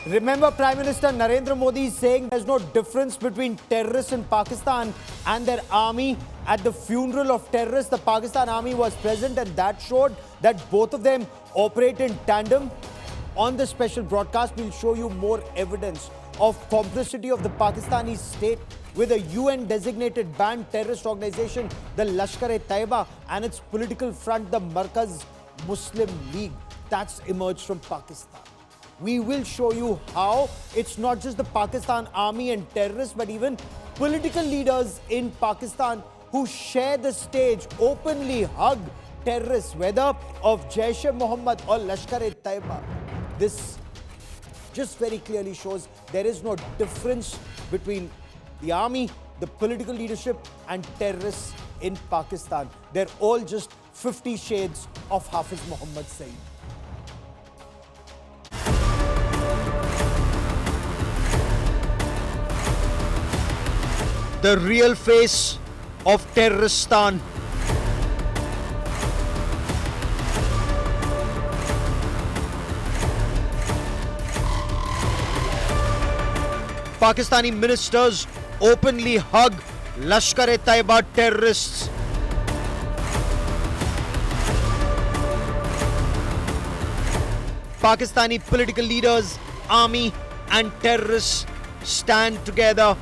Remember Prime Minister Narendra Modi saying there's no difference between terrorists in Pakistan and their army. At the funeral of terrorists, the Pakistan army was present, and that showed that both of them operate in tandem. On the special broadcast, we'll show you more evidence of complicity of the Pakistani state with a UN-designated banned terrorist organization, the Lashkar-e-Taiba, and its political front, the Markaz Muslim League, that's emerged from Pakistan. We will show you how it's not just the Pakistan army and terrorists, but even political leaders in Pakistan who share the stage, openly hug terrorists, whether of Jaish-e-Mohammed or Lashkar-e-Taiba. This just very clearly shows there is no difference between the army, the political leadership, and terrorists in Pakistan. They're all just 50 shades of Hafiz Muhammad Saeed. The real face of Terroristan. Pakistani ministers openly hug Lashkar-e-Taiba terrorists. Pakistani political leaders, army and terrorists stand together.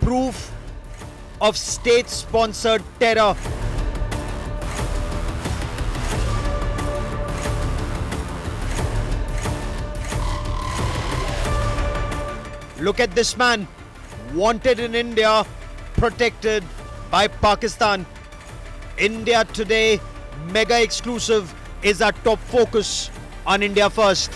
Proof of state-sponsored terror. Look at this man, wanted in India, protected by Pakistan. India Today, mega exclusive, is our top focus on India First.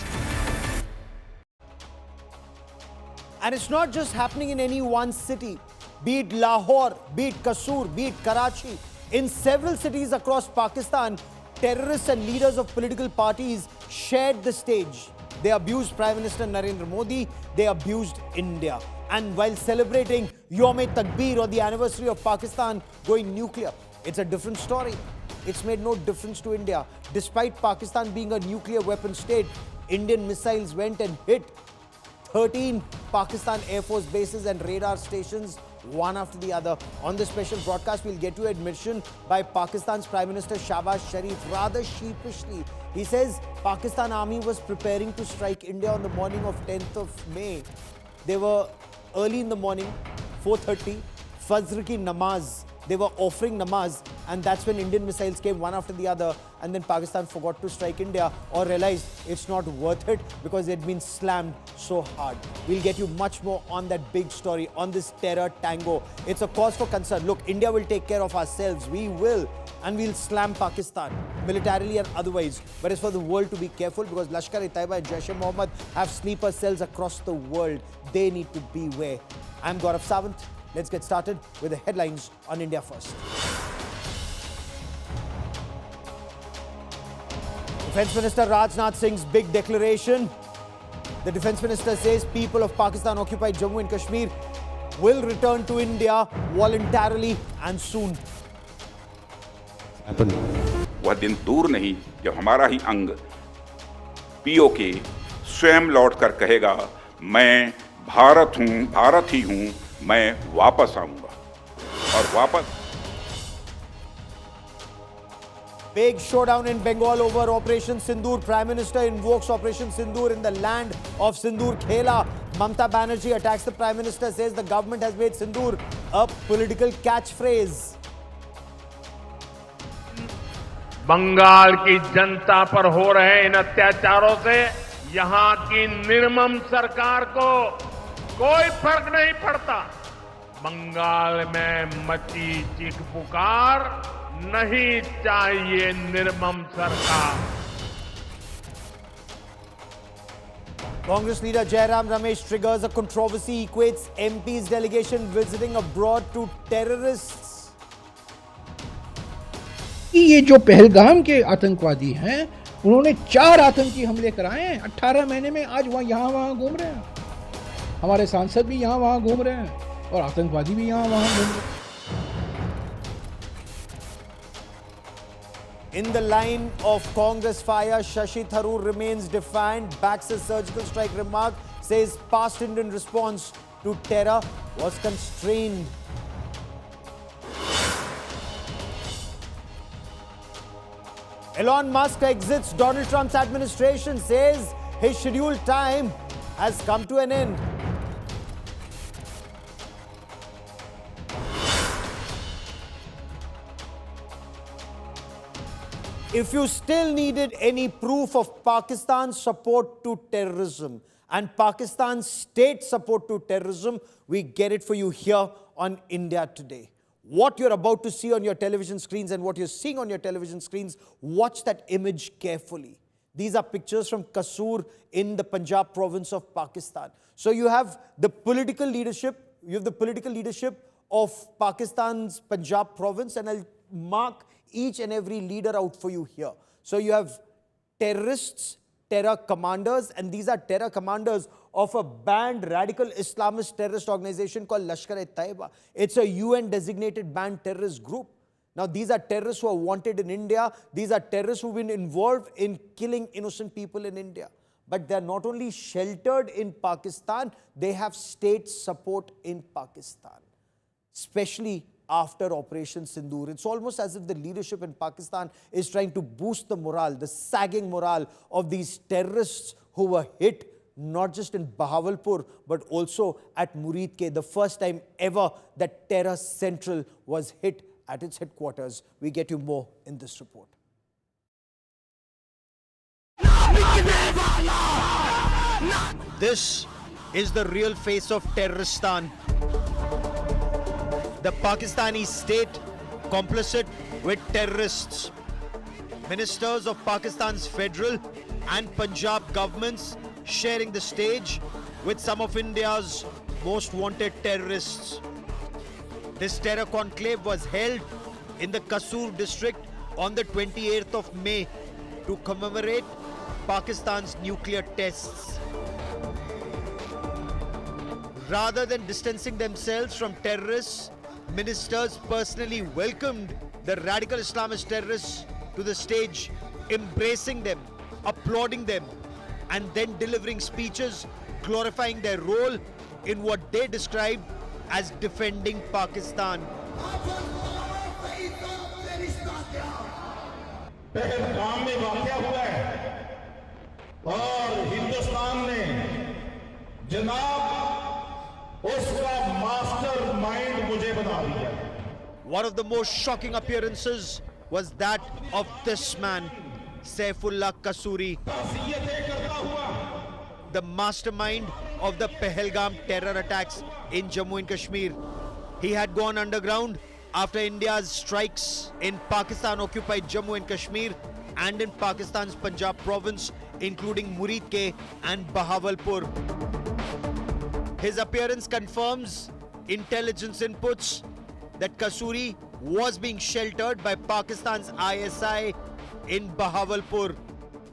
And it's not just happening in any one city, be it Lahore, be it Kasur, be it Karachi. In several cities across Pakistan, terrorists and leaders of political parties shared the stage. They abused Prime Minister Narendra Modi, they abused India. And while celebrating Yom-e-Takbir, or the anniversary of Pakistan going nuclear, it's a different story. It's made no difference to India. Despite Pakistan being a nuclear weapon state, Indian missiles went and hit 13 Pakistan Air Force bases and radar stations, one after the other. On this special broadcast, we'll get you admission by Pakistan's Prime Minister Shahbaz Sharif, rather sheepishly. He says Pakistan army was preparing to strike India on the morning of 10th of May. They were early in the morning, 4:30, Fajr ki namaz. They were offering namaz, and that's when Indian missiles came one after the other, and then Pakistan forgot to strike India or realized it's not worth it because they'd been slammed so hard. We'll get you much more on that big story, on this terror tango. It's a cause for concern. Look, India will take care of ourselves. We will. And we'll slam Pakistan, militarily and otherwise. But it's for the world to be careful, because Lashkar-e-Taiba and Jaish-e-Mohammed have sleeper cells across the world. They need to beware. I'm Gaurav Sawant. Let's get started with the headlines on India First. Defence Minister Rajnath Singh's big declaration. The Defence Minister says people of Pakistan-occupied Jammu and Kashmir will return to India voluntarily and soon. वह दिन दूर नहीं जब हमारा ही अंग PoK स्वयं लौटकर कहेगा, मैं भारत हूं, भारत ही हूं, मैं वापस आऊंगा और वापस. Big showdown in Bengal over Operation Sindoor. Prime Minister invokes Operation Sindoor in the land of Sindoor Khela. Mamata Banerjee attacks the Prime Minister, says the government has made Sindoor a political catchphrase. Bengal की जनता पर हो रहे इन अत्याचारों से यहां की निर्मम सरकार को कोई फर्क नहीं पड़ता. बंगाल में मची चीख पुकार, नहीं चाहिए निर्मम सरकार. Congress leader Jairam Ramesh triggers a controversy, equates MP's delegation visiting abroad to terrorists. ये जो पहलगाम के आतंकवादी हैं, उन्होंने 4 आतंकी हमले कराए हैं 18 महीने में. आज वहां घूम रहे हैं. हमारे सांसद भी यहाँ वहां घूम रहे हैं और आतंकवादी भी यहाँ वहां घूम रहे हैं. In the line of Congress fire, Shashi Tharoor remains defiant, backs a surgical strike remark, says past Indian response to terror was constrained. Elon Musk exits Donald Trump's administration, says his scheduled time has come to an end. If you still needed any proof of Pakistan's support to terrorism and Pakistan's state support to terrorism, we get it for you here on India Today. What you're about to see on your television screens and what you're seeing on your television screens, watch that image carefully. These are pictures from Kasur in the Punjab province of Pakistan. So you have the political leadership, of Pakistan's Punjab province, and I'll mark each and every leader out for you here. So you have terrorists, terror commanders, and these are terror commanders of a banned radical Islamist terrorist organization called Lashkar-e-Taiba. It's a UN-designated banned terrorist group. Now, these are terrorists who are wanted in India. These are terrorists who've been involved in killing innocent people in India. But they're not only sheltered in Pakistan, they have state support in Pakistan, especially after Operation Sindoor. It's almost as if the leadership in Pakistan is trying to boost the morale, the sagging morale of these terrorists who were hit not just in Bahawalpur, but also at Murid Ke, the first time ever that Terror Central was hit at its headquarters. We get you more in this report. This is the real face of Terroristan. The Pakistani state complicit with terrorists. Ministers of Pakistan's federal and Punjab governments sharing the stage with some of India's most wanted terrorists. This terror conclave was held in the Kasur district on the 28th of May to commemorate Pakistan's nuclear tests. Rather than distancing themselves from terrorists, ministers personally welcomed the radical Islamist terrorists to the stage, embracing them, applauding them, and then delivering speeches glorifying their role in what they described as defending Pakistan. Pahalgam में वाक़या हुआ है और हिंदुस्तान ने जनाब उसका mastermind मुझे बना दिया. One of the most shocking appearances was that of this man, Saifullah Kasuri, the mastermind of the Pahalgam terror attacks in Jammu and Kashmir. He had gone underground after India's strikes in Pakistan-occupied Jammu and Kashmir and in Pakistan's Punjab province, including Murid Ke and Bahawalpur. His appearance confirms intelligence inputs that Kasuri was being sheltered by Pakistan's ISI in Bahawalpur.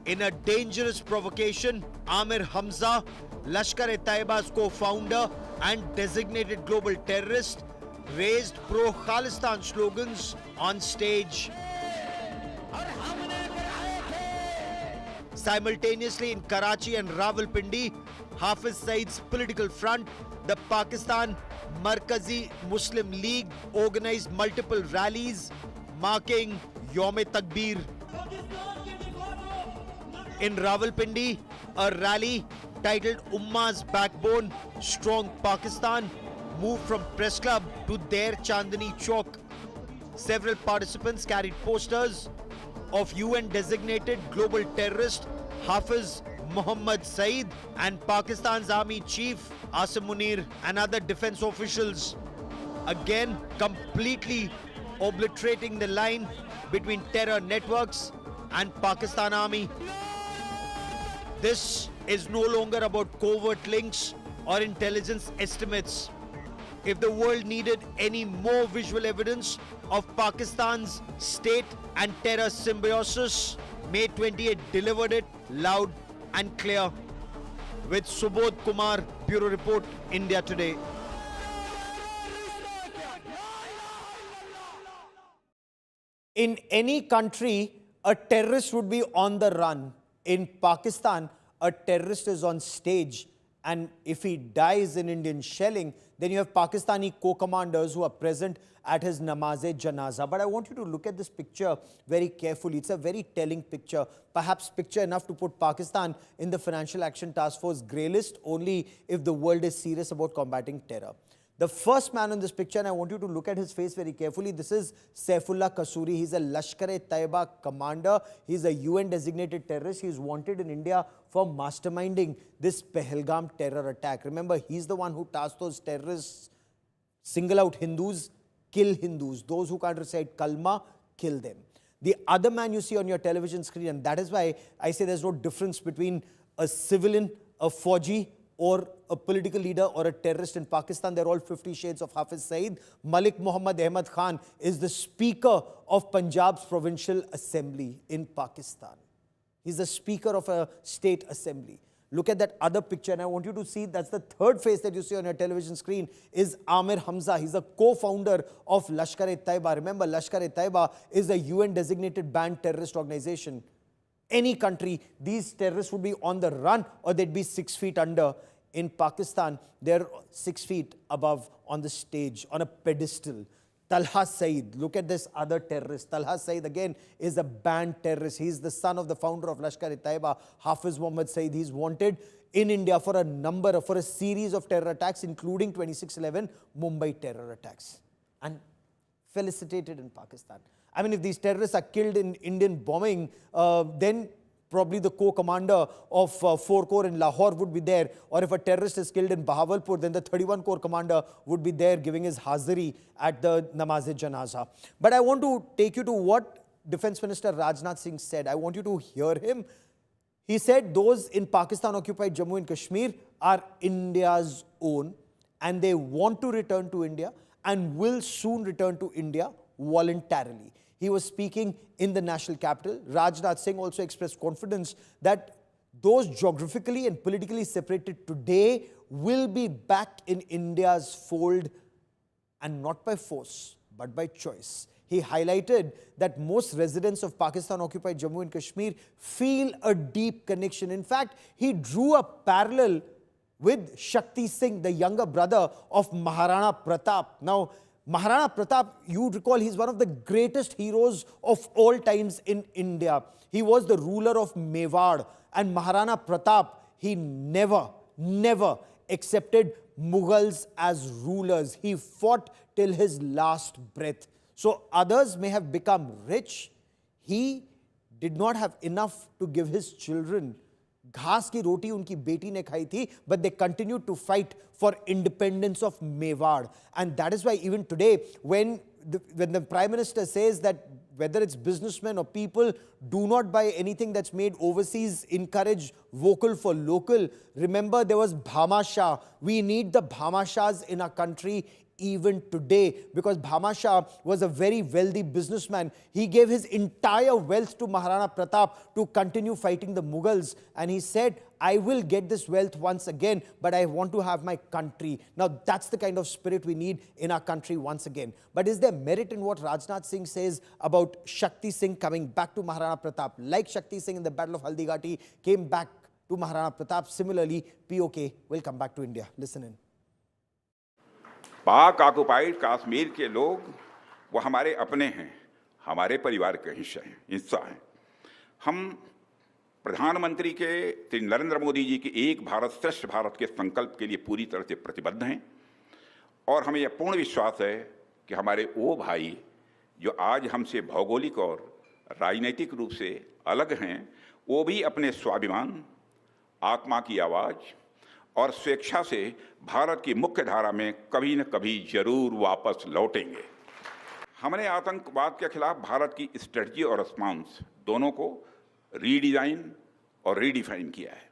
In a dangerous provocation, Amir Hamza, Lashkar-e-Taiba's co-founder and designated global terrorist, raised pro-Khalistan slogans on stage. Simultaneously in Karachi and Rawalpindi, Hafiz Saeed's political front, the Pakistan Markazi Muslim League, organized multiple rallies marking Yawm-e-Takbir. In Rawalpindi, a rally titled Ummah's Backbone, Strong Pakistan, moved from Press Club to their Chandni Chowk. Several participants carried posters of UN-designated global terrorist Hafiz Muhammad Saeed and Pakistan's Army Chief Asim Munir and other defense officials, again completely obliterating the line between terror networks and Pakistan Army. This is no longer about covert links or intelligence estimates. If the world needed any more visual evidence of Pakistan's state and terror symbiosis, May 28 delivered it loud and clear. With Subodh Kumar, Bureau Report, India Today. In any country, a terrorist would be on the run. In Pakistan, a terrorist is on stage, and if he dies in Indian shelling, then you have Pakistani co-commanders who are present at his namaz-e-janaza. But I want you to look at this picture very carefully. It's a very telling picture, perhaps picture enough to put Pakistan in the Financial Action Task Force grey list only if the world is serious about combating terror. The first man in this picture, and I want you to look at his face very carefully, this is Saifullah Kasuri. He's a Lashkar-e-Taiba commander. He's a UN-designated terrorist. He's wanted in India for masterminding this Pahalgam terror attack. Remember, he's the one who tasked those terrorists, single out Hindus, kill Hindus. Those who can't recite Kalma, kill them. The other man you see on your television screen, and that is why I say there's no difference between a civilian, a Fauji, or a political leader or a terrorist in Pakistan. They're all 50 shades of Hafiz Saeed. Malik Muhammad Ahmad Khan is the Speaker of Punjab's Provincial Assembly in Pakistan. He's the Speaker of a state assembly. Look at that other picture, and I want you to see, that's the third face that you see on your television screen, is Amir Hamza. He's a co-founder of Lashkar-e-Taiba. Remember, Lashkar-e-Taiba is a UN-designated banned terrorist organization. Any country, these terrorists would be on the run or they'd be 6 feet under. In Pakistan, they're 6 feet above on the stage, on a pedestal. Talha Saeed, look at this other terrorist. Talha Saeed, again, is a banned terrorist. He's the son of the founder of Lashkar-e-Taiba, Hafiz Muhammad Saeed. He's wanted in India for a series of terror attacks, including 26/11 Mumbai terror attacks, and felicitated in Pakistan. I mean, if these terrorists are killed in Indian bombing, then probably the co-commander of 4 Corps in Lahore would be there. Or if a terrorist is killed in Bahawalpur, then the 31 Corps commander would be there giving his hazari at the namaz-e-janaza. But I want to take you to what Defense Minister Rajnath Singh said. I want you to hear him. He said those in Pakistan-occupied Jammu and Kashmir are India's own, and they want to return to India and will soon return to India voluntarily. He was speaking in the national capital. Rajnath Singh also expressed confidence that those geographically and politically separated today will be back in India's fold, and not by force, but by choice. He highlighted that most residents of Pakistan-occupied Jammu and Kashmir feel a deep connection. In fact, he drew a parallel with Shakti Singh, the younger brother of Maharana Pratap. Now, Maharana Pratap, you recall, he's one of the greatest heroes of all times in India. He was the ruler of Mewar, and Maharana Pratap, he never accepted Mughals as rulers. He fought till his last breath. So others may have become rich. He did not have enough to give his children. घास की रोटी उनकी बेटी ने खाई थी, but they continued to fight for independence of Mewar. And that is why even today, when the Prime Minister says that whether it's businessmen or people, do not buy anything that's made overseas, encourage vocal for local. Remember, there was Bhama Shah. We need the Bhama Shahs in our country even today, because Bhama Shah was a very wealthy businessman. He gave his entire wealth to Maharana Pratap to continue fighting the Mughals, and he said, I will get this wealth once again, but I want to have my country. Now, that's the kind of spirit we need in our country once again. But is there merit in what Rajnath Singh says about Shakti Singh coming back to Maharana Pratap? Like Shakti Singh in the Battle of Haldighati came back to Maharana Pratap, similarly, POK will come back to India. Listen in. पाक occupied Kashmir के लोग वो हमारे अपने हैं, हमारे परिवार के हिस्सा हैं। हम प्रधानमंत्री के श्री नरेंद्र मोदी जी के एक भारत श्रेष्ठ भारत के संकल्प के लिए पूरी तरह से प्रतिबद्ध हैं, और हमें यह पूर्ण विश्वास है कि हमारे वो भाई जो आज हमसे भौगोलिक और राजनीतिक रूप से अलग हैं, वो भी अपने स्वाभिमान, आत्मा की आवाज़ और स्वेच्छा से भारत की मुख्य धारा में कभी न कभी जरूर वापस लौटेंगे। हमने आतंकवाद के खिलाफ भारत की स्ट्रेटजी और रिस्पांस दोनों को रीडिजाइन और रीडिफाइन किया है।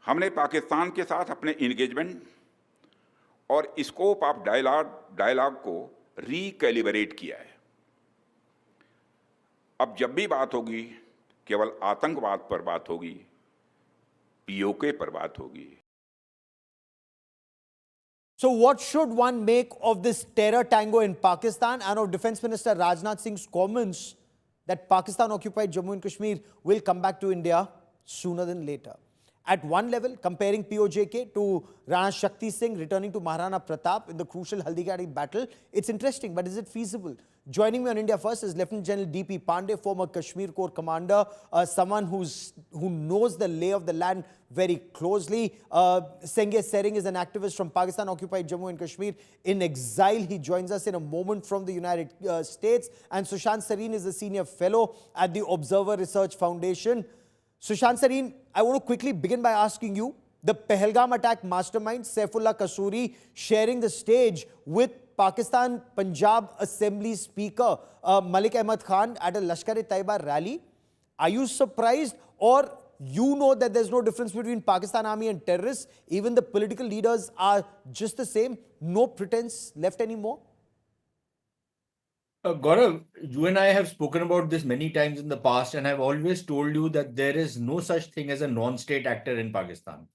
हमने पाकिस्तान के साथ अपने इंगेजमेंट और स्कोप ऑफ डायलॉग को रीकैलिब्रेट किया है। अब जब भी बात होगी, केवल आतंकवाद पर बात होगी, POK पर बात होगी। So what should one make of this terror tango in Pakistan and of Defense Minister Rajnath Singh's comments that Pakistan-occupied Jammu and Kashmir will come back to India sooner than later. At one level, comparing POJK to Rana Shakti Singh returning to Maharana Pratap in the crucial Haldighati battle, it's interesting, but is it feasible? Joining me on India First is Lieutenant General D.P. Pandey, former Kashmir Corps commander, someone who knows the lay of the land very closely. Sengye Sering is an activist from Pakistan-occupied Jammu and Kashmir in exile. He joins us in a moment from the United States. And Sushant Sareen is a senior fellow at the Observer Research Foundation. Sushant Sareen, I want to quickly begin by asking you, the Pahalgam attack mastermind, Saifullah Kasuri, sharing the stage with Pakistan Punjab Assembly Speaker Malik Ahmad Khan at a Lashkar-e-Taiba rally. Are you surprised, or you know that there's no difference between Pakistan Army and terrorists? Even the political leaders are just the same, no pretense left anymore? Gaurav, you and I have spoken about this many times in the past, and I've always told you that there is no such thing as a non-state actor in Pakistan.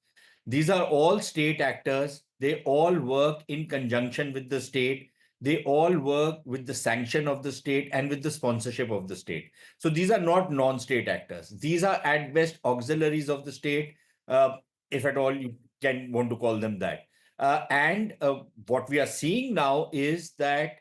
These are all state actors. They all work in conjunction with the state. They all work with the sanction of the state and with the sponsorship of the state. So these are not non-state actors. These are at best auxiliaries of the state, if at all you can want to call them that. And what we are seeing now is that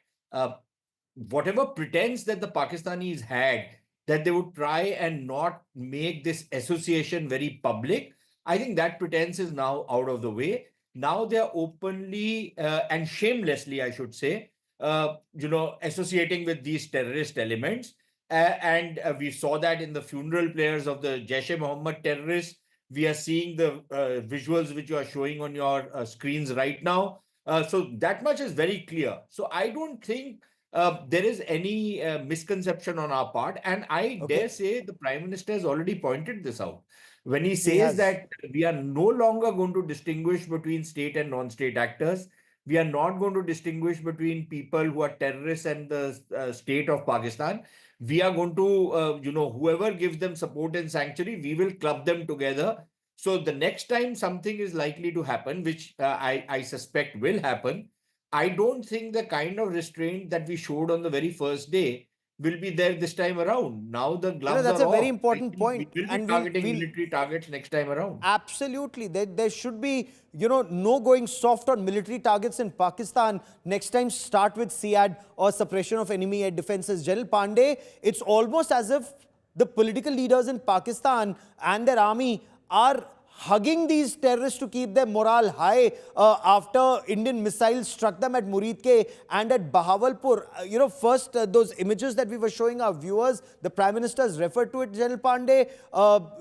whatever pretense that the Pakistanis had, that they would try and not make this association very public, I think that pretense is now out of the way. Now they are openly and shamelessly, I should say, associating with these terrorist elements. And we saw that in the funeral prayers of the Jaish-e-Mohammed terrorists. We are seeing the visuals which you are showing on your screens right now. So that much is very clear. So I don't think there is any misconception on our part. And I dare say the Prime Minister has already pointed this out. When he says that we are no longer going to distinguish between state and non-state actors, we are not going to distinguish between people who are terrorists and the state of Pakistan. We are going to, whoever gives them support and sanctuary, we will club them together. So the next time something is likely to happen, which I suspect will happen, I don't think the kind of restraint that we showed on the very first day will be there this time around. Now the gloves that's are a very off. important point. We will be targeting military targets next time around. Absolutely. There should be, no going soft on military targets in Pakistan. Next time, start with SIAD or suppression of enemy air defenses. General Pandey, it's almost as if the political leaders in Pakistan and their army are hugging these terrorists to keep their morale high after Indian missiles struck them at Muridke and at Bahawalpur. First, those images that we were showing our viewers, the Prime Minister has referred to it, General Pandey,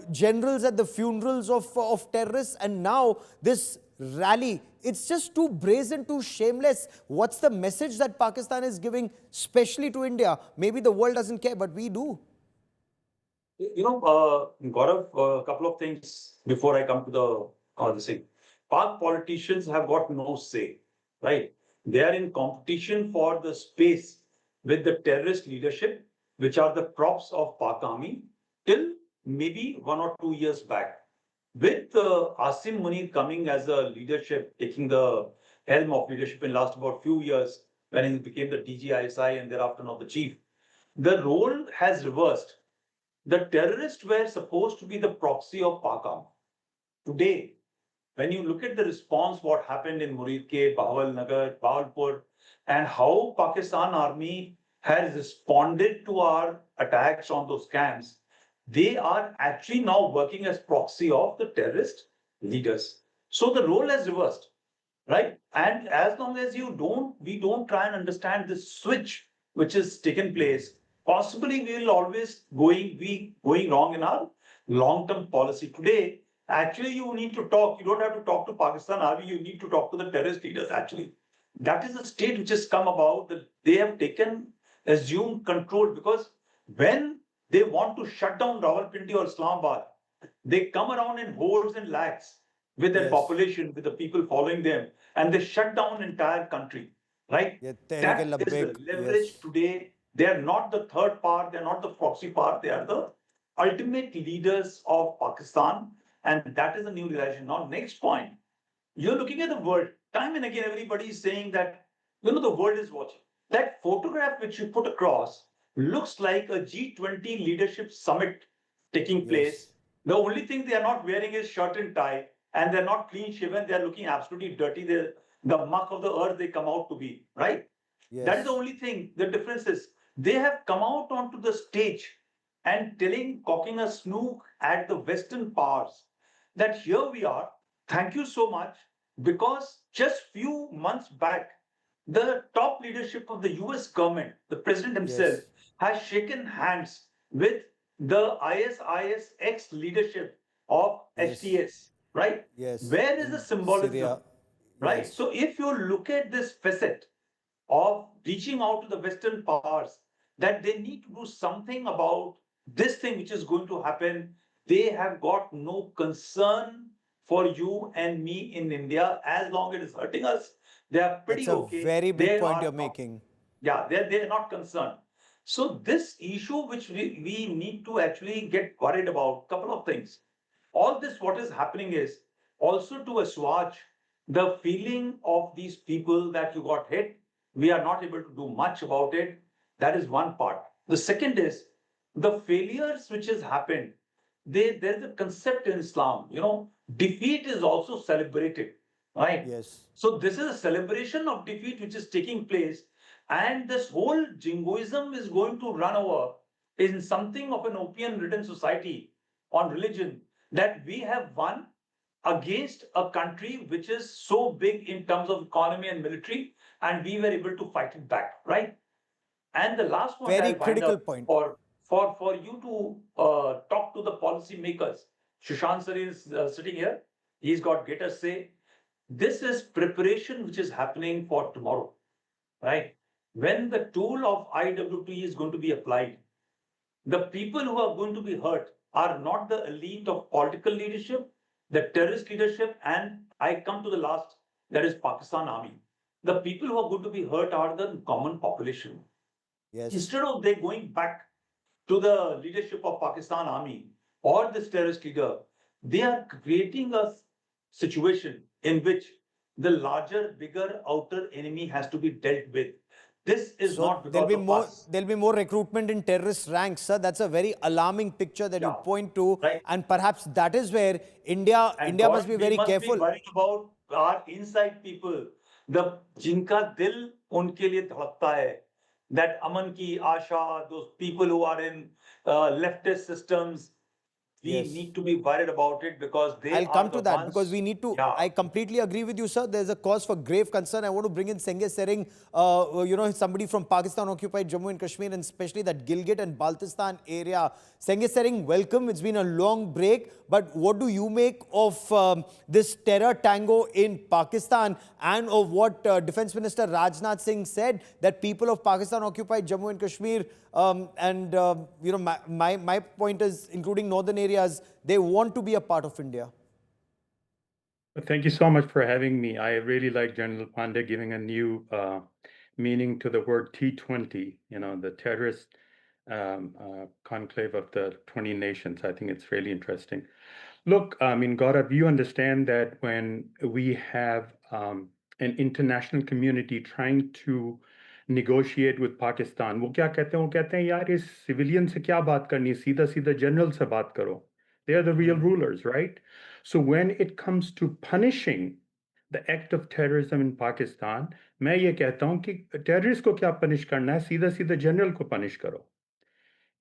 generals at the funerals of terrorists, and now this rally. It's just too brazen, too shameless. What's the message that Pakistan is giving, especially to India? Maybe the world doesn't care, but we do. Gaurav, a couple of things before I come to the thing. Pak politicians have got no say, right? They are in competition for the space with the terrorist leadership, which are the props of Pak army, till maybe 1 or 2 years back. With Asim Munir coming as a leadership, taking the helm of leadership in last about few years, when he became the DGISI and thereafter now the chief, the role has reversed. The terrorists were supposed to be the proxy of Pakistan. Today, when you look at the response, what happened in Muridke, Bahawalnagar, Bahawalpur, and how Pakistan army has responded to our attacks on those camps, they are actually now working as proxy of the terrorist leaders. So the role has reversed, right? And as long as we don't try and understand this switch which has taken place, possibly we will always be going wrong in our long-term policy. Today, actually, you need to talk. You don't have to talk to Pakistan Army. You need to talk to the terrorist leaders, actually. That is the state which has come about, that they have assumed control, because when they want to shut down Rawalpindi or Islamabad, they come around in hordes and lakhs with their population, with the people following them, and they shut down entire country, right? That is the leverage today. They are not the third part, they are not the proxy part, they are the ultimate leaders of Pakistan, and that is the new realization. Now, next point, you're looking at the world. Time and again, everybody is saying that, the world is watching. That photograph which you put across looks like a G20 leadership summit taking place. The only thing they are not wearing is shirt and tie, and they're not clean shaven. They're looking absolutely dirty. They're the muck of the earth they come out to be, right? That is the only thing. The difference is they have come out onto the stage and cocking a snook at the Western powers that here we are. Thank you so much, because just few months back, the top leadership of the US government, the president himself, has shaken hands with the ISIS ex leadership of STS, right? Where is the symbolism? Syria. Right? So if you look at this facet of reaching out to the Western powers, that they need to do something about this thing which is going to happen. They have got no concern for you and me in India as long as it is hurting us. They are pretty That's a okay. very big They point are you're not. making. Yeah, they're not concerned. So this issue which we need to actually get worried about, couple of things. All this what is happening is also to assuage the feeling of these people that you got hit. We are not able to do much about it. That is one part. The second is the failures which has happened. There's a concept in Islam, defeat is also celebrated, right? So this is a celebration of defeat which is taking place, and this whole jingoism is going to run over in something of an opium-ridden society on religion, that we have won against a country which is so big in terms of economy and military, and we were able to fight it back, right? And the last point Very I'll wind critical up point. for you to talk to the policymakers. Sushant sir is sitting here. He's got greater say. This is preparation which is happening for tomorrow, right? When the tool of IWT is going to be applied, the people who are going to be hurt are not the elite of political leadership, the terrorist leadership, and I come to the last, that is Pakistan Army. The people who are going to be hurt are the common population. Instead of they going back to the leadership of Pakistan Army or this terrorist leader, they are creating a situation in which the larger, bigger outer enemy has to be dealt with. This is not because of us. There'll be more recruitment in terrorist ranks, sir. That's a very alarming picture that you point to, right. and perhaps that is where India must be very careful. We must be worried about our inside people, the jinka dil unke liye dhadkta hai, that aman ki asha, those people who are in leftist systems. We need to be worried about it, because I'll come to that, because we need to. I completely agree with you, sir. There's a cause for grave concern. I want to bring in Senghe Sering, somebody from Pakistan-occupied Jammu and Kashmir, and especially that Gilgit and Baltistan area. Senghe Sering, welcome. It's been a long break, but what do you make of this terror tango in Pakistan, and of what Defense Minister Rajnath Singh said, that people of Pakistan-occupied Jammu and Kashmir my point is, including northern areas, they want to be a part of India? Thank you so much for having me. I really like General Pandey giving a new meaning to the word T20, the terrorist conclave of the 20 nations. I think it's really interesting. Look, Gaurav, you understand that when we have an international community trying to negotiate with Pakistan, वो क्या कहते हैं? वो कहते हैं यार इस civilian से क्या बात करनी है? सीधा सीधा general से बात करो. They are the real rulers, right? So when it comes to punishing the act of terrorism in Pakistan, मैं ये कहता हूँ कि terrorist को क्या punish करना है? सीधा सीधा general को punish करो.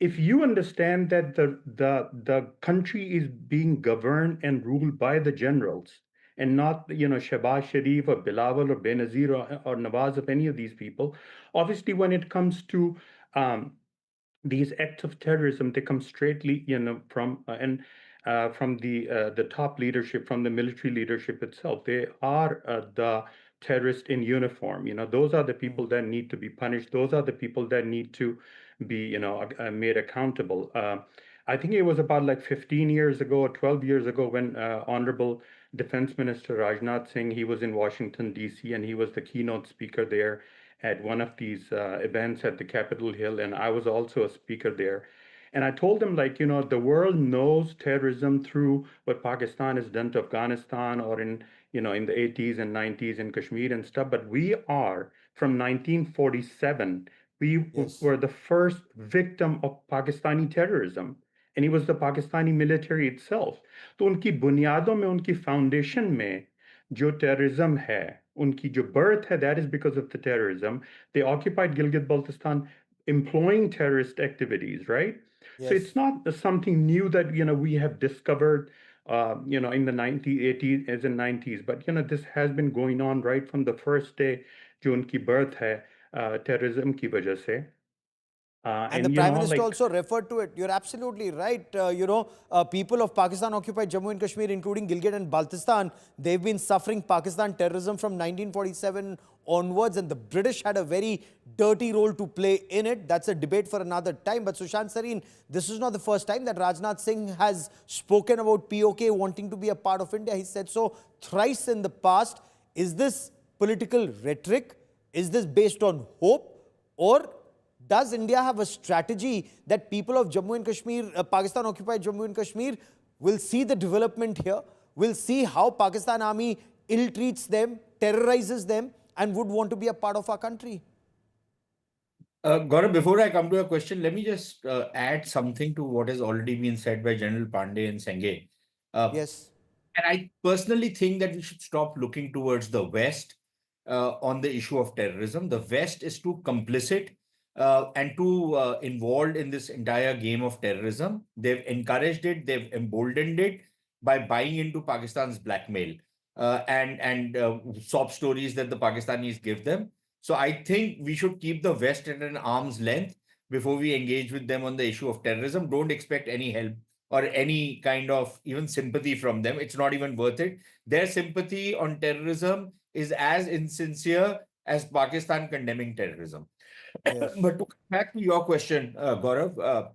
If you understand that the country is being governed and ruled by the generals, and not, Shahbaz Sharif or Bilawal or Benazir or Nawaz, of any of these people. Obviously, when it comes to these acts of terrorism, they come straightly, from the top leadership, from the military leadership itself. They are the terrorists in uniform. Those are the people that need to be punished. Those are the people that need to be, made accountable. I think it was about like 15 years ago or 12 years ago when Honorable Defense Minister Rajnath Singh, he was in Washington, D.C., and he was the keynote speaker there at one of these events at the Capitol Hill, and I was also a speaker there. And I told them, the world knows terrorism through what Pakistan has done to Afghanistan, or in the 80s and 90s in Kashmir and stuff, but we are from 1947 We Yes. were the first victim of Pakistani terrorism, and it was the Pakistani military itself. तो उनकी बुनियादों में, उनकी foundation में जो terrorism है, उनकी जो birth है, that is because of the terrorism. They occupied Gilgit-Baltistan employing terrorist activities, right? So Yes. it's not something new that we have discovered in the 1980s as in 90s, but this has been going on right from the first day जो उनकी birth है terrorism की वजह से. And the Prime Minister also referred to it. You're absolutely right. People of Pakistan-occupied Jammu and Kashmir, including Gilgit and Baltistan, they've been suffering Pakistan terrorism from 1947 onwards, and the British had a very dirty role to play in it. That's a debate for another time. But Sushant Sareen, this is not the first time that Rajnath Singh has spoken about POK wanting to be a part of India. He said so thrice in the past. Is this political rhetoric? Is this based on hope? Or does India have a strategy that people of Jammu and Kashmir, Pakistan-occupied Jammu and Kashmir, will see the development here, will see how Pakistan army ill-treats them, terrorizes them, and would want to be a part of our country? Gaurav, before I come to your question, let me just add something to what has already been said by General Pandey and Senghe. Yes. And I personally think that we should stop looking towards the West on the issue of terrorism. The West is too complicit and too involved in this entire game of terrorism. They've encouraged it, they've emboldened it by buying into Pakistan's blackmail and sob stories that the Pakistanis give them. So I think we should keep the West at an arm's length before we engage with them on the issue of terrorism. Don't expect any help or any kind of even sympathy from them. It's not even worth it. Their sympathy on terrorism is as insincere as Pakistan condemning terrorism. Yes. But to come back to your question, Gaurav,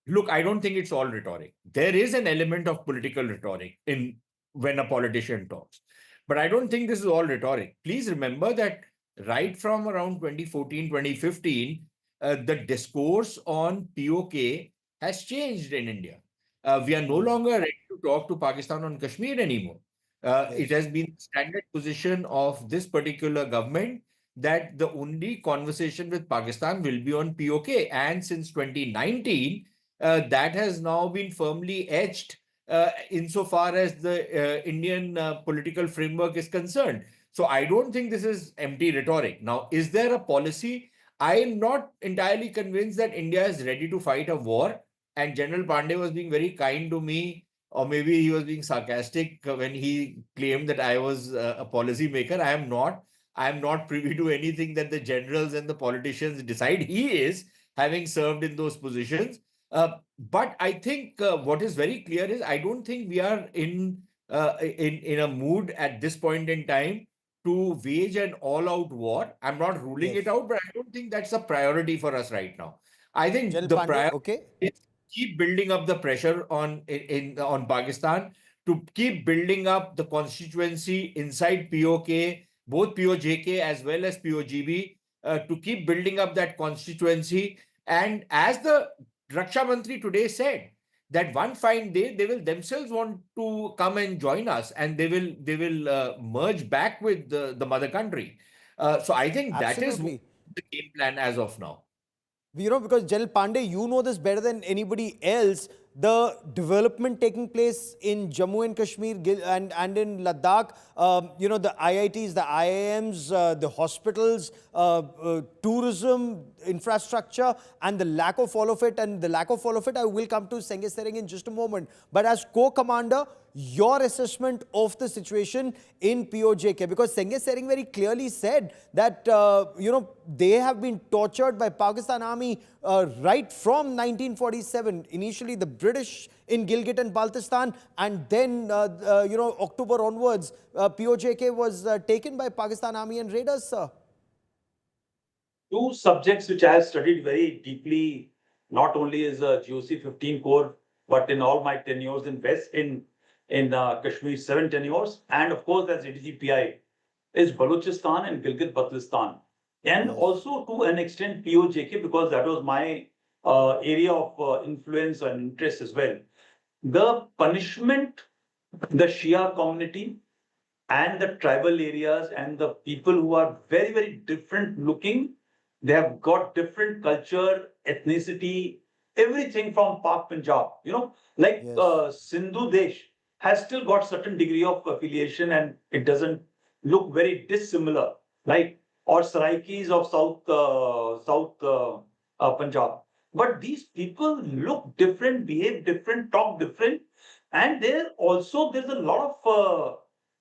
look, I don't think it's all rhetoric. There is an element of political rhetoric in when a politician talks. But I don't think this is all rhetoric. Please remember that right from around 2014, 2015, the discourse on POK has changed in India. We are no longer ready to talk to Pakistan on Kashmir anymore. It has been the standard position of this particular government that the only conversation with Pakistan will be on POK. And since 2019, that has now been firmly etched insofar as the Indian political framework is concerned. So I don't think this is empty rhetoric. Now, is there a policy? I am not entirely convinced that India is ready to fight a war. And General Pandey was being very kind to me, or maybe he was being sarcastic when he claimed that I was a policy maker. I am not. I am not privy to anything that the generals and the politicians decide. He is, having served in those positions. But I think what is very clear is I don't think we are in a mood at this point in time to wage an all-out war. I'm not ruling it out, but I don't think that's a priority for us right now. I think General the Pandey, priority okay. is keep building up the pressure on Pakistan, to keep building up the constituency inside POK, both POJK as well as POGB, to keep building up that constituency. And as the Raksha Mantri today said, that one fine day they will themselves want to come and join us, and they will merge back with the mother country. So I think that is Absolutely. the game plan as of now. Because General Pandey, you know this better than anybody else. The development taking place in Jammu and Kashmir and in Ladakh, the IITs, the IIMs, the hospitals, tourism, infrastructure, and the lack of all of it. And the lack of all of it, I will come to Senghe Sereng in just a moment. But as co-commander, your assessment of the situation in POJK, because Senghe Sereng very clearly said that, they have been tortured by Pakistan army right from 1947. Initially, the British in Gilgit and Baltistan, and then, October onwards, POJK was taken by Pakistan army and raiders, sir. Two subjects which I have studied very deeply, not only as a GOC 15 core, but in all my tenures in West, in Kashmir 7 tenures, and of course as ADGPI, is Balochistan and Gilgit-Baltistan, and also to an extent POJK, because that was my area of influence and interest as well. The punishment, the Shia community and the tribal areas and the people who are very, very different looking They have got different culture, ethnicity, everything from Pak Punjab. Like Yes. Sindhu Desh has still got certain degree of affiliation, and it doesn't look very dissimilar, right? Or Saraikis of South Punjab. But these people look different, behave different, talk different, and there's a lot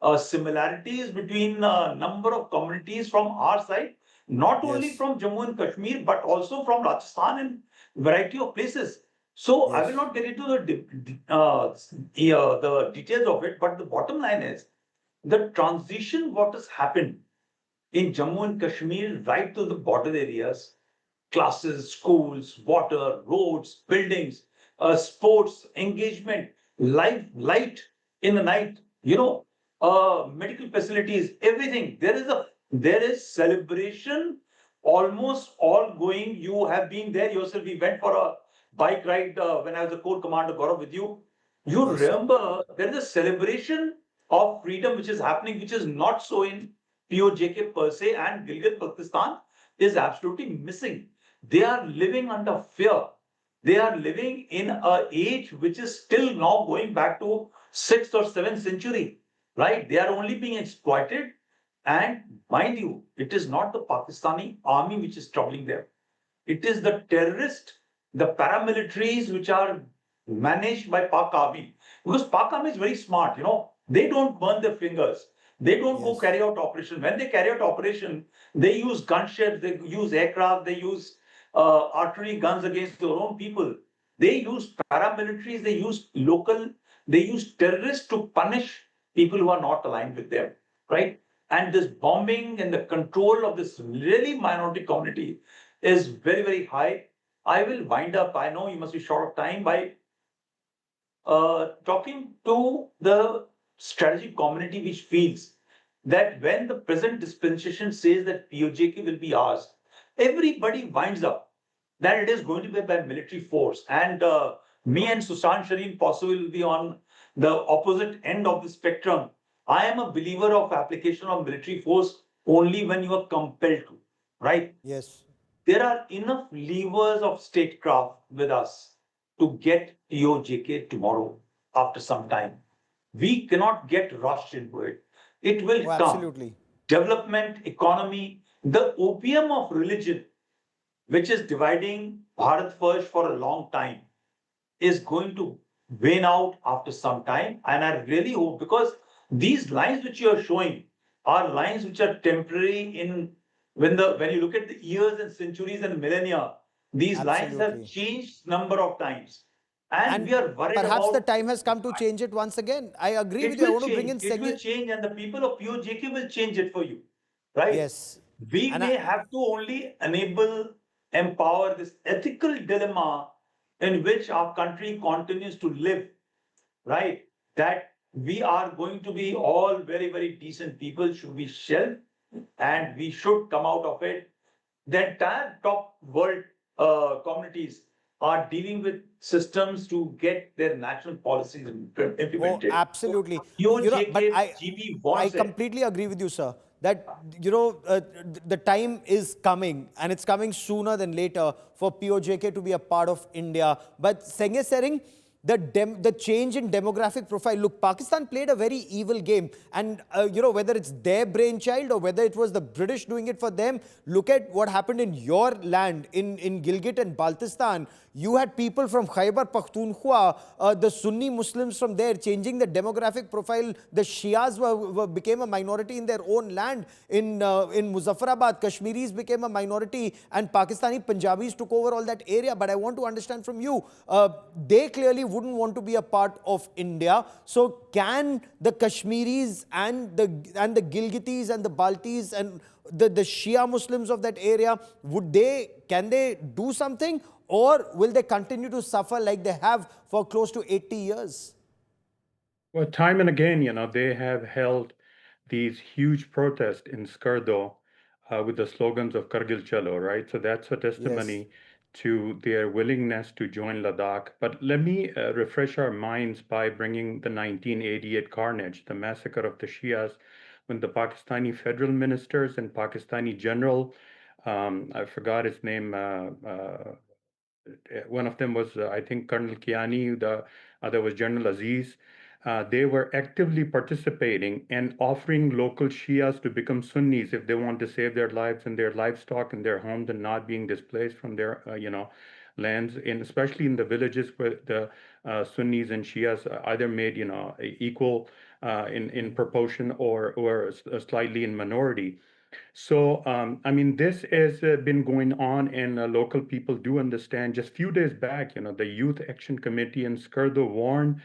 of similarities between a number of communities from our side, not only Yes. from Jammu and Kashmir, but also from Rajasthan and variety of places. So I will Yes. not get into the details of it, but the bottom line is the transition what has happened in Jammu and Kashmir right to the border areas, classes, schools, water, roads, buildings, sports, engagement, light in the night, medical facilities, everything. There is celebration almost all going. You have been there yourself. We went for a bike ride when I was a Corps Commander, Gaurav, with you. You Yes, sir. remember there is a celebration of freedom which is happening, which is not so in POJK per se, and Gilgit Pakistan is absolutely missing. They are living under fear. They are living in an age which is still now going back to 6th or 7th century, right? They are only being exploited. And mind you, it is not the Pakistani army which is troubling them. It is the terrorist, the paramilitaries which are managed by Pak Army. Because Pak Army is very smart, They don't burn their fingers. They don't go Yes. carry out operation. When they carry out operation, they use gunships, they use aircraft, they use artillery guns against their own people. They use paramilitaries, they use they use terrorists to punish people who are not aligned with them, right? And this bombing and the control of this really minority community is very, very high. I will wind up, I know you must be short of time, by talking to the strategic community which feels that when the present dispensation says that POJK will be ours, everybody winds up that it is going to be by military force. And me and Sushant Shareen possibly will be on the opposite end of the spectrum. I am a believer of application of military force only when you are compelled to, right? Yes. There are enough levers of statecraft with us to get POJK tomorrow after some time. We cannot get rushed into it. It will Oh, come. absolutely. Development, economy, the opium of religion, which is dividing Bharat first for a long time, is going to wane out after some time. And I really hope, because these lines which you are showing are lines which are temporary in when you look at the years and centuries and millennia, these lines have Absolutely. changed number of times. And And we are worried perhaps the about time has come to change it once again. I agree it with you. I will want to bring change. in It will Senge. change, and the people of POJK will change it for you, right? Yes. We And may have to only empower this ethical dilemma in which our country continues to live, right? That we are going to be all very, very decent people, should be shelved, and we should come out of it. The entire top world communities are dealing with systems to get their national policies Oh, implemented. absolutely. But POJK I, GB I wants it. completely agree with you, sir. That the time is coming, and it's coming sooner than later for POJK to be a part of India. But Senge Sering, the change in demographic profile. Look, Pakistan played a very evil game, and whether it's their brainchild or whether it was the British doing it for them. Look at what happened in your land in Gilgit and Baltistan. You had people from Khyber Pakhtunkhwa, the Sunni Muslims from there, changing the demographic profile. The Shias became a minority in their own land. In Muzaffarabad, Kashmiris became a minority, and Pakistani Punjabis took over all that area. But I want to understand from you, they clearly wouldn't want to be a part of India. So can the Kashmiris and the Gilgitis and the Baltis and the Shia Muslims of that area, can they do something? Or will they continue to suffer like they have for close to 80 years? Well, time and again, they have held these huge protests in Skardo with the slogans of Kargil Chalo, right? So that's a Yes. testimony to their willingness to join Ladakh. But let me refresh our minds by bringing the 1988 carnage, the massacre of the Shias, when the Pakistani federal ministers and Pakistani general I forgot his name. One of them was, I think, Colonel Kiani, the other was General Aziz. They were actively participating and offering local Shias to become Sunnis if they want to save their lives and their livestock and their homes and not being displaced from their, lands, and especially in the villages where the Sunnis and Shias either made, equal in proportion or slightly in minority. So, I mean, this has been going on, and local people do understand. Just few days back, the Youth Action Committee in Skardu warned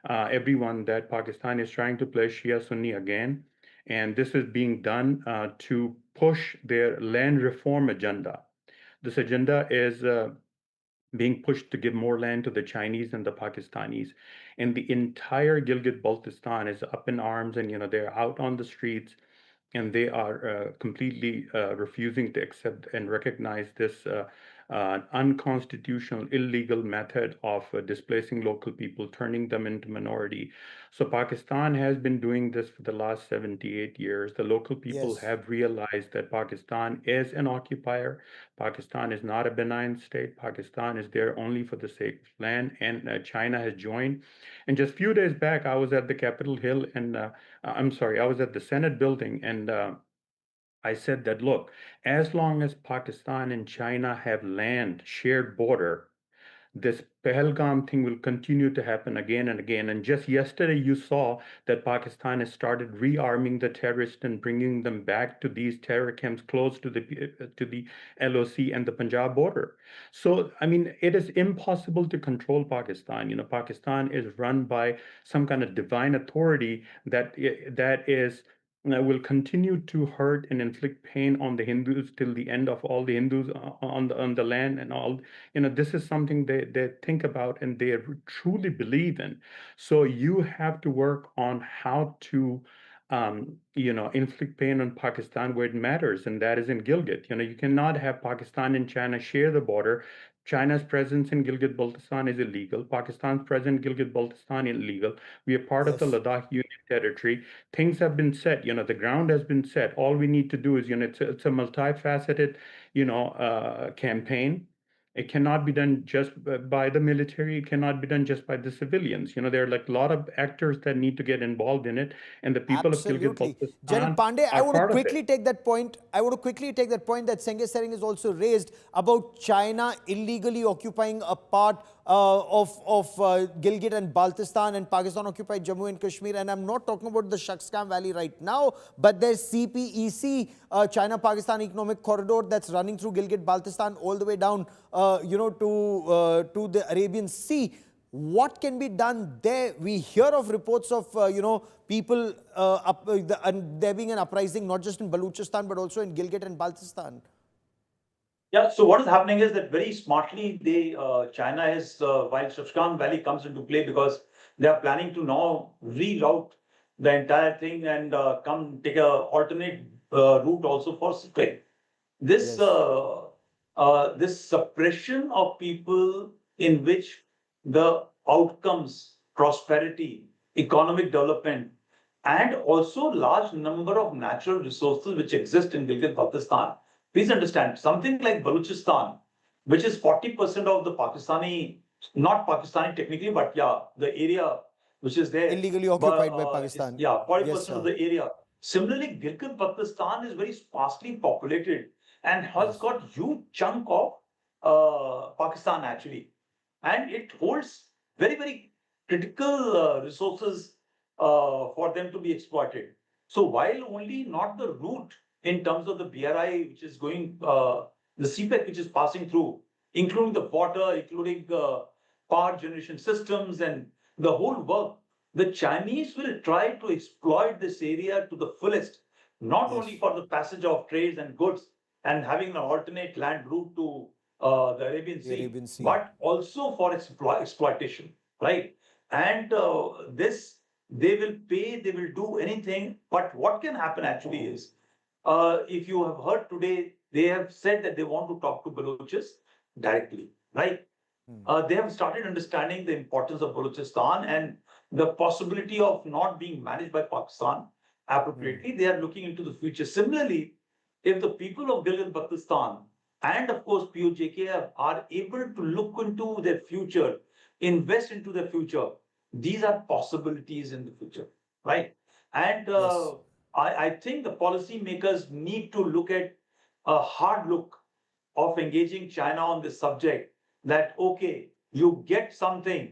everyone that Pakistan is trying to play Shia Sunni again, and this is being done to push their land reform agenda. This agenda is being pushed to give more land to the Chinese and the Pakistanis, and the entire Gilgit-Baltistan is up in arms, and they're out on the streets and they are completely refusing to accept and recognize this unconstitutional, illegal method of displacing local people, turning them into minority. So Pakistan has been doing this for the last 78 years. The local people Yes. have realized that Pakistan is an occupier. Pakistan is not a benign state. Pakistan is there only for the sake of land, and China has joined. And just few days back, I was at the Capitol Hill, and I'm sorry, I was at the Senate building, and I said that, look, as long as Pakistan and China have land, shared border, this Pahalgam thing will continue to happen again and again. And just yesterday, you saw that Pakistan has started rearming the terrorists and bringing them back to these terror camps close to the LOC and the Punjab border. So, I mean, it is impossible to control Pakistan. Pakistan is run by some kind of divine authority that is will continue to hurt and inflict pain on the Hindus till the end of all the Hindus on the land and all. This is something they think about and they truly believe in. So you have to work on how to inflict pain on Pakistan where it matters, and that is in Gilgit. You cannot have Pakistan and China share the border. China's presence in Gilgit-Baltistan is illegal. Pakistan's presence in Gilgit-Baltistan is illegal. We are part of the Yes. Ladakh Union Territory. Things have been set. The ground has been set. All we need to do is, it's a multifaceted, campaign. It cannot be done just by the military. It cannot be done just by the civilians. There are like a lot of actors that need to get involved in it, and the people of Absolutely. General Gilgit-Baltistan Pandey, I are want to part of it. quickly take that point. I want to quickly take that point that Senghe Sering has also raised about China illegally occupying a part of Gilgit and Baltistan and Pakistan occupied Jammu and Kashmir. And I'm not talking about the Shakskan Valley right now, but there's CPEC, China-Pakistan Economic Corridor, that's running through Gilgit-Baltistan all the way down, to the Arabian Sea. What can be done there? We hear of reports of, people, and there being an uprising, not just in Baluchistan, but also in Gilgit and Baltistan. Yeah, so what is happening is that very smartly, China is, while Shakskan Valley comes into play, because they are planning to now reroute the entire thing and come take a alternate route also for Sipek. This Yes. this suppression of people in which the outcomes, prosperity, economic development, and also large number of natural resources which exist in Gilgit-Baltistan. Please understand, something like Baluchistan, which is 40% of the Pakistani, not Pakistani technically, but yeah, the area which is there. Illegally occupied by Is, Pakistan. yeah, 40% Yes, of sir. the area. Similarly, Gilgit-Baltistan is very sparsely populated and has Yes. got huge chunk of Pakistan actually. And it holds very, very critical resources for them to be exploited. So while only not the route in terms of the BRI, which is going, the CPEC, which is passing through, including the water, including power generation systems and the whole work, the Chinese will try to exploit this area to the fullest, not Yes. only for the passage of trades and goods and having an alternate land route to the Arabian The Sea, Arabian Sea. but also for exploitation, right? And this, they will pay, they will do anything. But what can happen actually is, if you have heard today, they have said that they want to talk to Balochis directly, right? They have started understanding the importance of Balochistan and the possibility of not being managed by Pakistan appropriately. They are looking into the future. Similarly, if the people of Gilgit-Baltistan and of course POJK are able to look into their future, invest into their future, these are possibilities in the future, right? And Yes. I think the policymakers need to look at a hard look of engaging China on this subject, that, okay, you get something,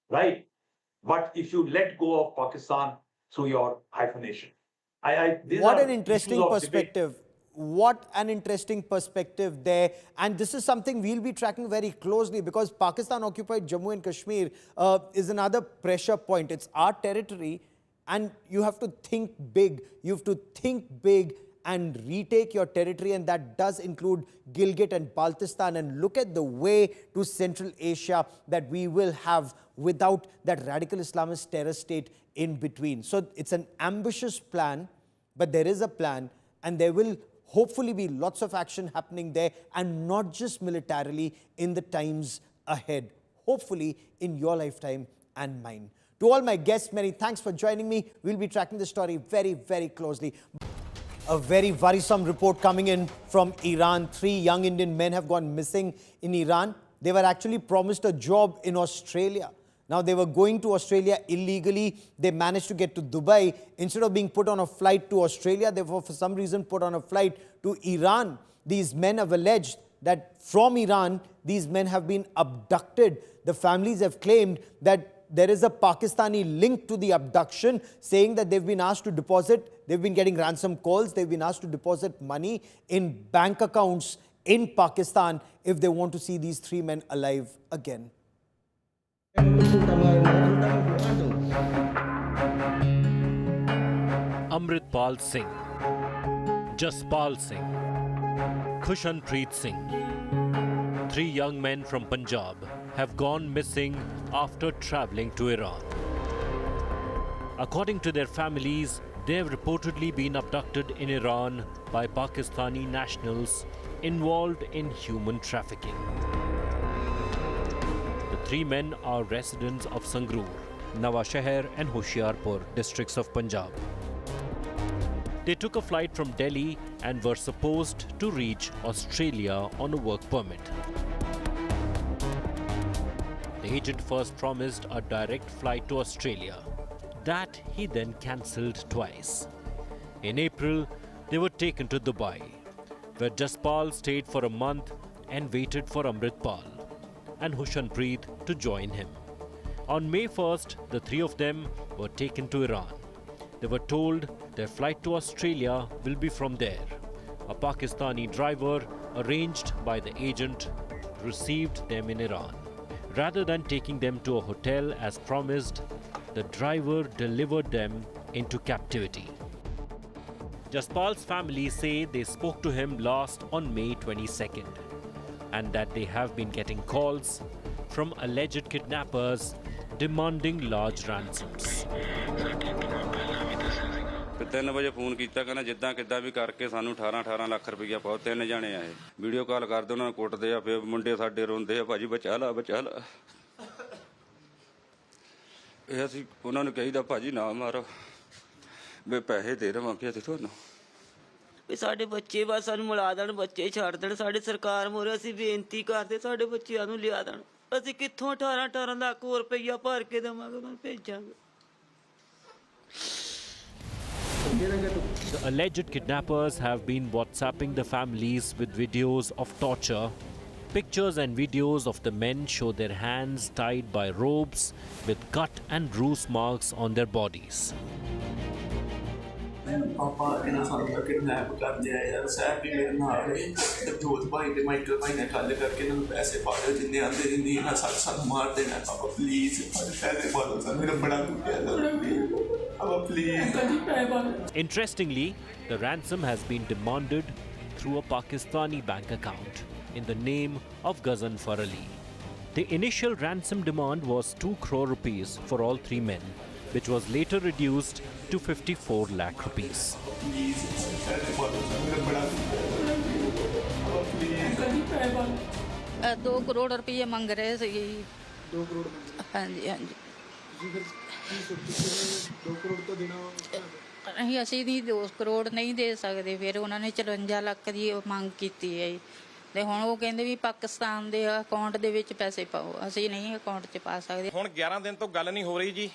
right? But if you let go of Pakistan through your hyphenation. These What are an interesting issues of debate. perspective. What an interesting perspective there. And this is something we'll be tracking very closely, because Pakistan-occupied Jammu and Kashmir is another pressure point. It's our territory, and you have to think big. You have to think big and retake your territory, and that does include Gilgit and Baltistan. And look at the way to Central Asia that we will have without that radical Islamist terror state in between. So it's an ambitious plan, but there is a plan, and there will hopefully be lots of action happening there, and not just militarily, in the times ahead. Hopefully in your lifetime and mine. To all my guests, many thanks for joining me. We'll be tracking the story very, very closely. A very worrisome report coming in from Iran. 3 young Indian men have gone missing in Iran. They were actually promised a job in Australia. Now, they were going to Australia illegally. They managed to get to Dubai. Instead of being put on a flight to Australia, they were for some reason put on a flight to Iran. These men have alleged that from Iran, these men have been abducted. The families have claimed that there is a Pakistani link to the abduction, saying that they've been asked to deposit, they've been getting ransom calls, they've been asked to deposit money in bank accounts in Pakistan if they want to see these 3 men alive again. Amritpal Singh, Jaspal Singh, Khushanpreet Singh. 3 young men from Punjab have gone missing after traveling to Iran. According to their families, they have reportedly been abducted in Iran by Pakistani nationals involved in human trafficking. The 3 men are residents of Sangrur, Nawashahar and Hoshiarpur districts of Punjab. They took a flight from Delhi and were supposed to reach Australia on a work permit. The agent first promised a direct flight to Australia. That he then cancelled twice. In April, they were taken to Dubai, where Jaspal stayed for a month and waited for Amritpal and Hushanpreet to join him. On May 1st, the 3 of them were taken to Iran. They were told their flight to Australia will be from there. A Pakistani driver, arranged by the agent, received them in Iran. Rather than taking them to a hotel as promised, the driver delivered them into captivity. Jaspal's family say they spoke to him last on May 22nd, and that they have been getting calls from alleged kidnappers demanding large ransoms. 3 ਵਜੇ phone ਕੀਤਾ, ਕਹਿੰਦਾ ਜਿੱਦਾਂ ਕਿੱਦਾਂ ਵੀ ਕਰਕੇ ਸਾਨੂੰ 18 ਲੱਖ ਰੁਪਈਆ ਪਾਓ। 3 ਜਣੇ ਆਏ, ਵੀਡੀਓ ਕਾਲ ਕਰਦੇ, ਉਹਨਾਂ ਨੂੰ ਕੁੱਟਦੇ ਆ, ਫਿਰ ਮੁੰਡੇ ਸਾਡੇ ਰੋਂਦੇ ਆ, ਭਾਜੀ ਬਚਾ ਲਾ ਬਚਾ ਲਾ। ਇਹ ਅਸੀਂ ਉਹਨਾਂ ਨੂੰ ਕਹੀਦਾ ਭਾਜੀ ਨਾ ਮਾਰੋ, ਵੀ ਪੈਸੇ ਦੇ ਦੇਵਾਂਗੇ ਅਸੀਂ ਤੁਹਾਨੂੰ। ਵੀ ਸਾਡੇ ਬੱਚੇ ਬਸ ਸਾਨੂੰ ਮਿਲਾ ਦੇਣ, ਬੱਚੇ ਛੱਡ ਦੇਣ। ਸਾਡੇ ਸਰਕਾਰ ਮੋਰੇ ਅਸੀਂ ਬੇਨਤੀ ਕਰਦੇ, ਸਾਡੇ ਬੱਚਿਆਂ ਨੂੰ ਲਿਆ ਦੇਣ। ਅਸੀਂ ਕਿੱਥੋਂ 18 ਲੱਖ ਹੋਰ ਰੁਪਈਆ ਭਰ ਕੇ ਦੇਵਾਂਗੇ, ਉਹਨਾਂ ਨੂੰ ਭੇਜਾਂਗੇ। The alleged kidnappers have been WhatsApping the families with videos of torture. Pictures and videos of the men show their hands tied by ropes with cut and bruise marks on their bodies. ਪਾਪਾ ਇਹਨਾਂ ਸਾਨੂੰ kidnap ਕਰਦੇ ਆ ਯਾਰ, ਸਾਹਿਬ ਵੀ ਮੇਰੇ ਨਾਲ ਹੈ, ਜੋਤ ਭਾਈ ਤੇ ਮਾਈਕਲ ਭਾਈ ਨੇ ਗੱਲ ਕਰਕੇ ਇਹਨਾਂ ਨੂੰ ਪੈਸੇ ਪਾ ਦਿਓ, ਜਿੰਨੇ ਆਉਂਦੇ ਜਿੰਨੀ ਇਹਨਾਂ ਸਾਨੂੰ ਮਾਰ ਦੇਣਾ। ਪਾਪਾ ਪਲੀਜ਼ ਪੈਸੇ ਪਾ ਦਿਓ, ਮੇਰਾ ਬੜਾ ਦੁੱਖਿਆ ਪਾਪਾ please. Interestingly, the ransom has been demanded through a Pakistani bank account in the name of Gazanfar Ali. The initial ransom demand was 2 crore rupees for all 3 men, which was later reduced to 54 lakh rupees. 2 crore ਰੁਪਏ ਮੰਗ ਰਹੇ ਸੀਗੇ ਜੀ। 2 ਕਰੋੜ? ਹਾਂਜੀ ਹਾਂਜੀ। 2 ਕਰੋੜ ਤੋਂ ਦੇਣਾ? ਨਹੀਂ ਅਸੀਂ ਨਹੀਂ 2 ਕਰੋੜ ਨਹੀਂ ਦੇ ਸਕਦੇ। ਫਿਰ ਉਹਨਾਂ ਨੇ 54 ਲੱਖ ਦੀ ਮੰਗ ਕੀਤੀ ਹੈ ਜੀ ਤੇ ਹੁਣ ਉਹ ਕਹਿੰਦੇ ਵੀ ਪਾਕਿਸਤਾਨ ਦੇ ਅਕਾਊਂਟ ਦੇ ਵਿੱਚ ਪੈਸੇ ਪਾਓ। ਅਸੀਂ ਨਹੀਂ ਅਕਾਊਂਟ 'ਚ ਪਾ ਸਕਦੇ। ਹੁਣ 11 ਦਿਨ ਤੋਂ ਗੱਲ ਨਹੀਂ ਹੋ ਰਹੀ ਜੀ।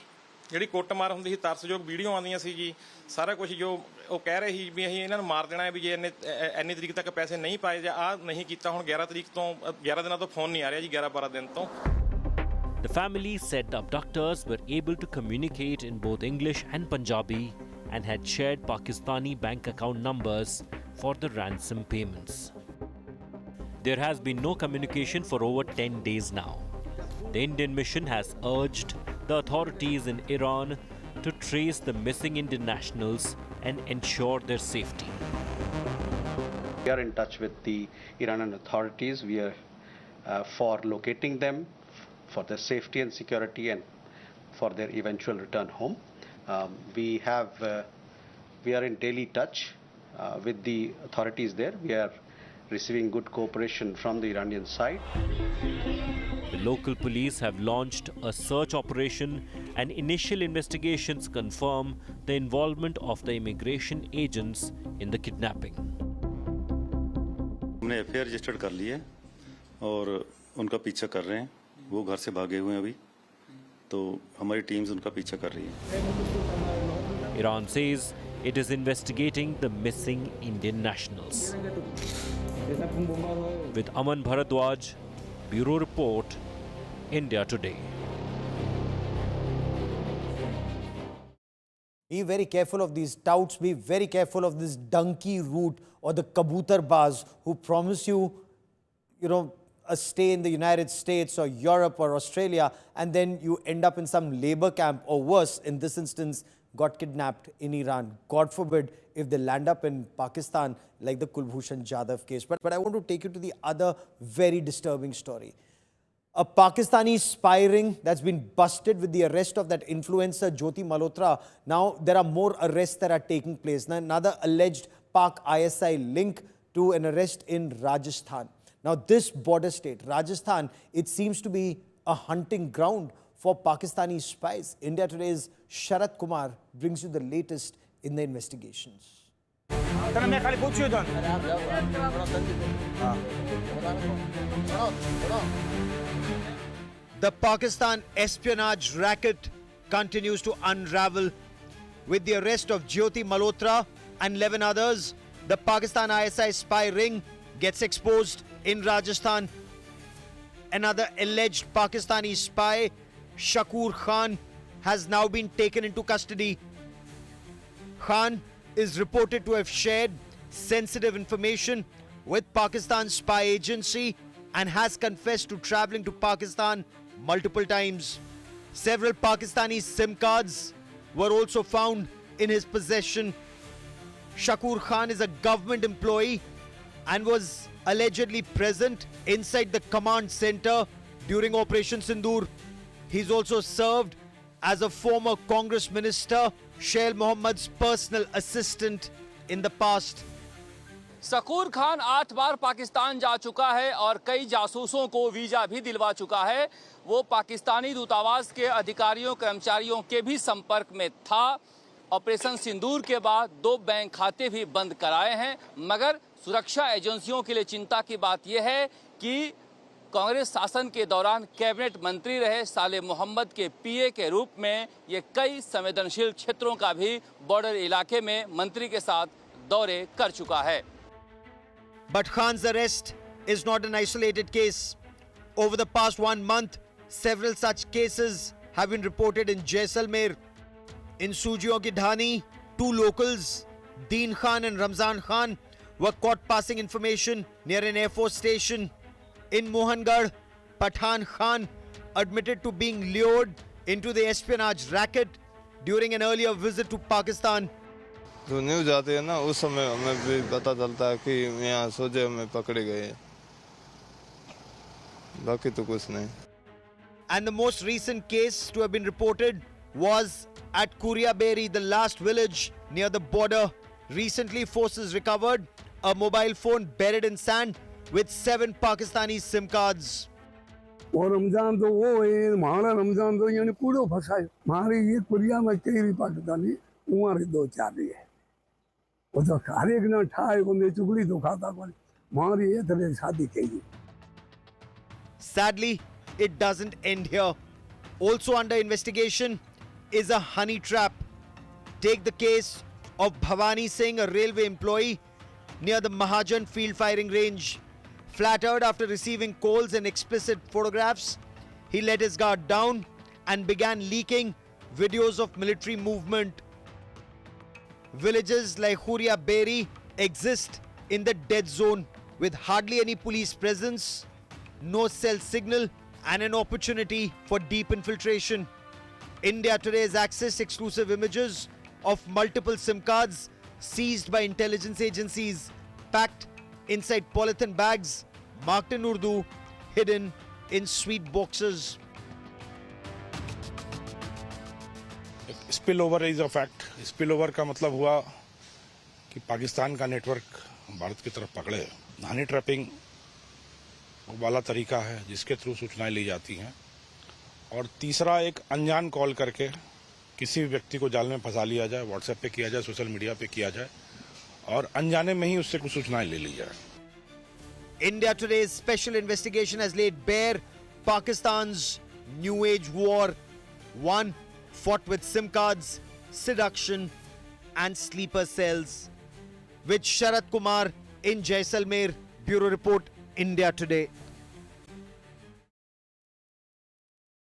ਜਿਹੜੀ ਕੁੱਟਮਾਰ ਹੁੰਦੀ ਸੀ, ਤਰਸਯੋਗ ਵੀਡੀਓ ਆਉਂਦੀਆਂ ਸੀ ਜੀ, ਸਾਰਾ ਕੁਝ ਜੋ ਉਹ ਕਹਿ ਰਹੇ ਸੀ ਵੀ ਅਸੀਂ ਇਹਨਾਂ ਨੂੰ ਮਾਰ ਦੇਣਾ ਹੈ ਵੀ ਜੇ ਇੰਨੀ ਤਰੀਕ ਤੱਕ ਪੈਸੇ ਨਹੀਂ ਪਾਏ ਜਾਂ ਆਹ ਨਹੀਂ ਕੀਤਾ। ਹੁਣ 11 ਤਰੀਕ ਤੋਂ 11 ਦਿਨਾਂ ਤੋਂ ਫੋਨ ਨਹੀਂ ਆ ਰਿਹਾ ਜੀ, 11-12 ਦਿਨ ਤੋਂ। The family said the abductors were able to communicate in both English and Punjabi and had shared Pakistani bank account numbers for the ransom payments. There has been no communication for over 10 days now. The Indian mission has urged the authorities in Iran to trace the missing Indian nationals and ensure their safety. We are in touch with the Iranian authorities. We are for locating them, for their safety and security, and for their eventual return home. We are in daily touch with the authorities there. We are receiving good cooperation from the Iranian side. The local police have launched a search operation and initial investigations confirm the involvement of the immigration agents in the kidnapping. हमने FIR registered कर ली है और उनका पीछा कर रहे हैं। वो घर से भागे हुए हैं अभी, तो हमारी टीम्स उनका पीछा कर रही है। Iran says it is investigating the missing Indian nationals. With Aman Bharadwaj, Bureau Report, India Today. Be very careful of these touts. Be very careful of this donkey route or the kabutar baz who promise you, a stay in the United States or Europe or Australia, and then you end up in some labor camp, or worse, in this instance, got kidnapped in Iran. God forbid if they land up in Pakistan like the Kulbhushan Jadhav case. But I want to take you to the other very disturbing story. A Pakistani spy ring that's been busted with the arrest of that influencer Jyoti Malhotra. Now there are more arrests that are taking place. Now, another alleged Pak ISI link to an arrest in Rajasthan. Now this border state, Rajasthan, it seems to be a hunting ground for Pakistani spies. India Today's Sharat Kumar brings you the latest in the investigations. The Pakistan espionage racket continues to unravel. With the arrest of Jyoti Malhotra and 11 others, the Pakistan ISI spy ring gets exposed in Rajasthan. Another alleged Pakistani spy, Shakur Khan, has now been taken into custody. Khan is reported to have shared sensitive information with Pakistan's spy agency and has confessed to traveling to Pakistan multiple times. Several Pakistani SIM cards were also found in his possession. Shakur Khan is a government employee and was allegedly present inside the command center during Operation Sindoor. He's also served as a former Congress minister, Shail Mohammad's personal assistant in the past. Shakoor Khan 8 बार पाकिस्तान जा चुका है और कई जासूसों को visa भी दिलवा चुका है। वो पाकिस्तानी दूतावास के अधिकारियों कर्मचारियों के भी संपर्क में था। ऑपरेशन सिंदूर के बाद 2 बैंक खाते भी बंद कराए हैं, मगर सुरक्षा एजेंसियों के लिए चिंता की बात यह है कि कांग्रेस शासन के दौरान कैबिनेट मंत्री रहे साले मोहम्मद के पीए के रूप में ये कई संवेदनशील क्षेत्रों का भी बॉर्डर इलाके में मंत्री के साथ दौरे कर चुका है। But Khan's arrest is not an isolated case. Over the past 1 month, several such cases have been reported in Jaisalmer. In Sujion ki Dhani, 2 locals, Deen Khan and Ramzan Khan, were caught passing information near an Air Force station. In Mohangarh, Pathan Khan admitted to being lured into the espionage racket during an earlier visit to Pakistan. जो news आते हैं ना, उस समय हमें भी पता चलता है कि यहाँ सोचे हमें पकड़े गए, बाकी तो कुछ नहीं. And the most recent case to have been reported was at Kuriaberi, the last village near the border. Recently, forces recovered a mobile phone buried in sand with 7 Pakistani SIM cards. वो रमजान तो वो है, हमारा रमजान तो यानी पूरा फंसा है. हमारे ये कुरिया में कई भी पाकिस्तानी उहाँ री दो चाली है वो तो हर एक ना ठाए को चुगली तो खाता कोनी मारी ये तरह शादी की. Sadly, it doesn't end here. Also under investigation is a honey trap. Take the case of Bhavani Singh, a railway employee near the Mahajan field firing range. Flattered after receiving calls and explicit photographs, he let his guard down and began leaking videos of military movement. Villages like Huria Beri exist in the dead zone with hardly any police presence, no cell signal and an opportunity for deep infiltration. India Today has accessed exclusive images of multiple SIM cards seized by intelligence agencies, packed inside polythene bags, marked in Urdu, hidden in sweet boxes. Spill over is a fact. Spill over का मतलब हुआ कि पाकिस्तान का network Bharat की तरफ पकड़े. Honey trapping वाला तरीका है जिसके थ्रू सूचनाएं ली जाती हैं. और तीसरा एक अनजान कॉल करके किसी भी व्यक्ति को जाल में फंसा लिया जाए, व्हाट्सएप पे किया जाए, सोशल मीडिया पे किया जाए और अनजाने में ही उससे कुछ सूचनाएं ले ली जाए. India Today's special investigation has laid bare Pakistan's new age war, one fought with SIM cards, seduction and sleeper cells. With Sharat Kumar in Jaisalmer, Bureau Report, India Today.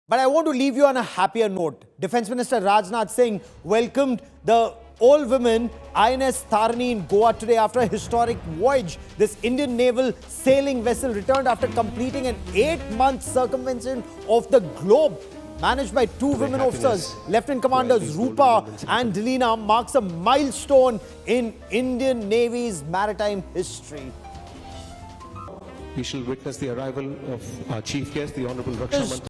But I want to leave you on a happier note. Defence Minister Rajnath Singh welcomed the all-women INS Tharani in Goa today after a historic voyage. This Indian naval sailing vessel returned after completing an 8-month circumvention of the globe. Managed by two women officers, Lieutenant Commanders Rupa and Delina, marks a milestone in Indian Navy's maritime history. We shall witness the arrival of our chief guest, the Honorable Raksha Mantris.